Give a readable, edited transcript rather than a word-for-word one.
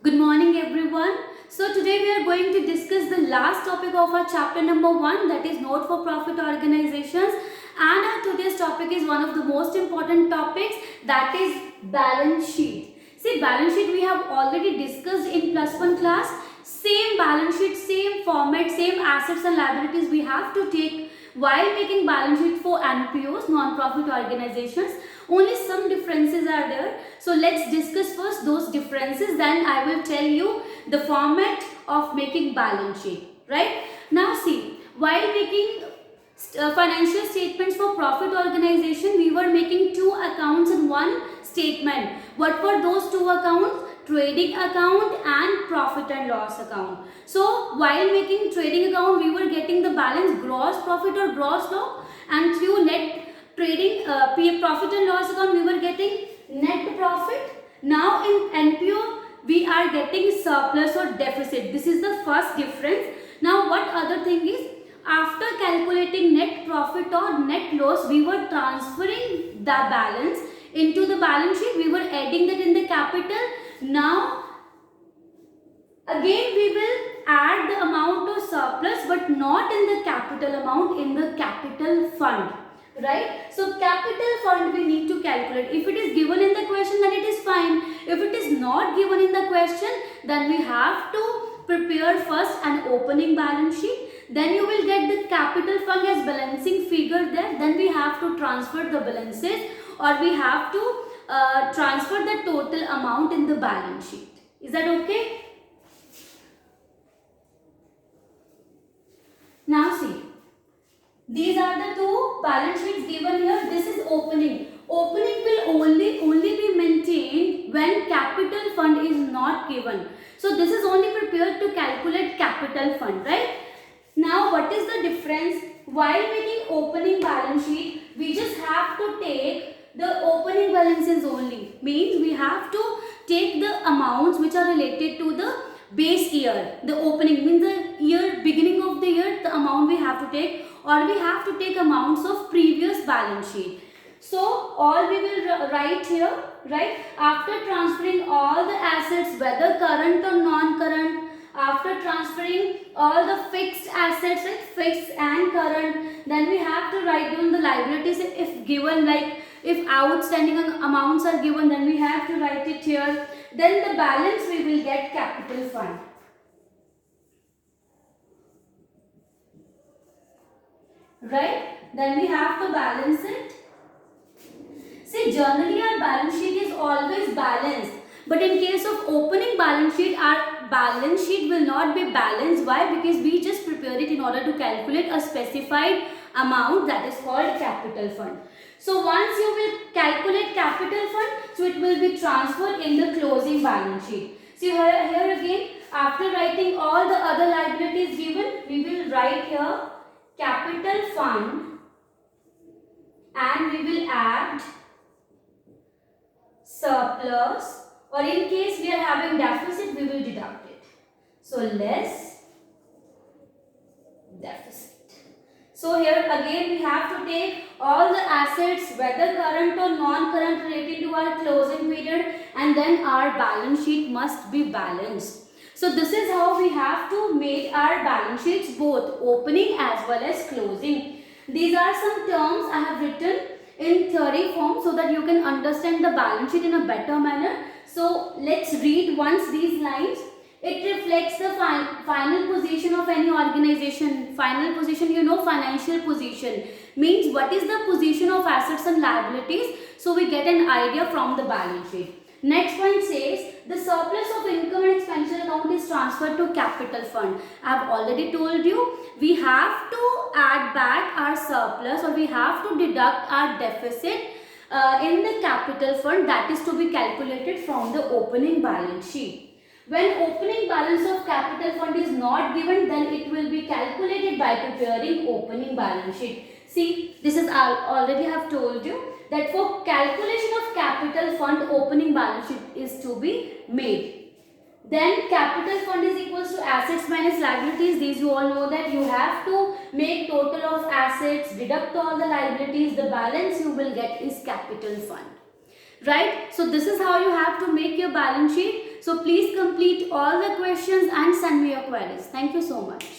Good morning, everyone. So today we are going to discuss the last topic of our chapter number 1, that is not for profit organizations, and our today's topic is one of the most important topics, that is balance sheet. See, balance sheet we have already discussed in plus 1 class. Same balance sheet, same format, same assets and liabilities we have to take while making balance sheet for NPOs, non-profit organizations. Only some differences are there. So let's discuss first those differences, then I will tell you the format of making balance sheet. Right? Now see, while making financial statements for profit organization, we were making two accounts in one statement. What were those two accounts? Trading account and profit and loss account. So while making trading account, we were getting the balance gross profit or gross loss, and through net trading profit and loss account, we were getting net profit. Now in NPO, we are getting surplus or deficit. This is the first difference. Now what other thing is, after calculating net profit or net loss, we were transferring the balance into the balance sheet. We were adding that in the capital. Now again we will add the amount of surplus, but not in the capital amount, in the capital fund. Right? So capital fund we need to calculate. If it is given in the question, then it is fine. If it is not given in the question, then we have to prepare first an opening balance sheet. Then you will get the capital fund as balancing figure there. Then we have to transfer the balances, or we have to transfer the total amount in the balance sheet. Is that okay? Now see, these are the two balance sheets given here. This is opening. Opening will only be maintained when capital fund is not given. So this is only prepared to calculate capital fund, right? Now what is the difference? While making opening balance sheet, we just have to take the opening balances only. Means we have to take the amounts which are related to the base year. The opening means the year, beginning of the year, the amount we have to take, or we have to take amounts of previous balance sheet. So all we will write here, right? After transferring all the assets, whether current or non-current, after transferring all the fixed assets, like fixed and current, then we have to write down the liabilities if given, like if outstanding amounts are given, then we have to write it here. Then the balance we will get capital fund. Right? Then we have to balance it. See, generally our balance sheet is always balanced. But in case of opening balance sheet, our balance sheet will not be balanced. Why? Because we just prepare it in order to calculate a specified amount, that is called capital fund. So once you will calculate capital fund, so it will be transferred in the closing balance sheet. So here again, after writing all the other liabilities given, we will write here capital fund, and we will add surplus, or in case we are having deficit, we will deduct it. So less deficit. So here again we have to take all the assets, whether current or non-current, related to our closing period, and then our balance sheet must be balanced. So this is how we have to make our balance sheets, both opening as well as closing. These are some terms I have written in theory form so that you can understand the balance sheet in a better manner. So let's read once these lines. It reflects the final position of any organization. Final position, you know, financial position means what is the position of assets and liabilities. So we get an idea from the balance sheet. Next point says the surplus of income and expenditure account is transferred to capital fund. I have already told you we have to add back our surplus, or we have to deduct our deficit in the capital fund, that is to be calculated from the opening balance sheet. When opening balance of capital fund is not given, then it will be calculated by preparing opening balance sheet. See, this is already have told you that for calculation of capital fund, opening balance sheet is to be made. Then capital fund is equals to assets minus liabilities. These you all know that you have to make total of assets, deduct all the liabilities. The balance you will get is capital fund. right? So this is how you have to make your balance sheet. So please complete all the questions and send me your queries. Thank you so much.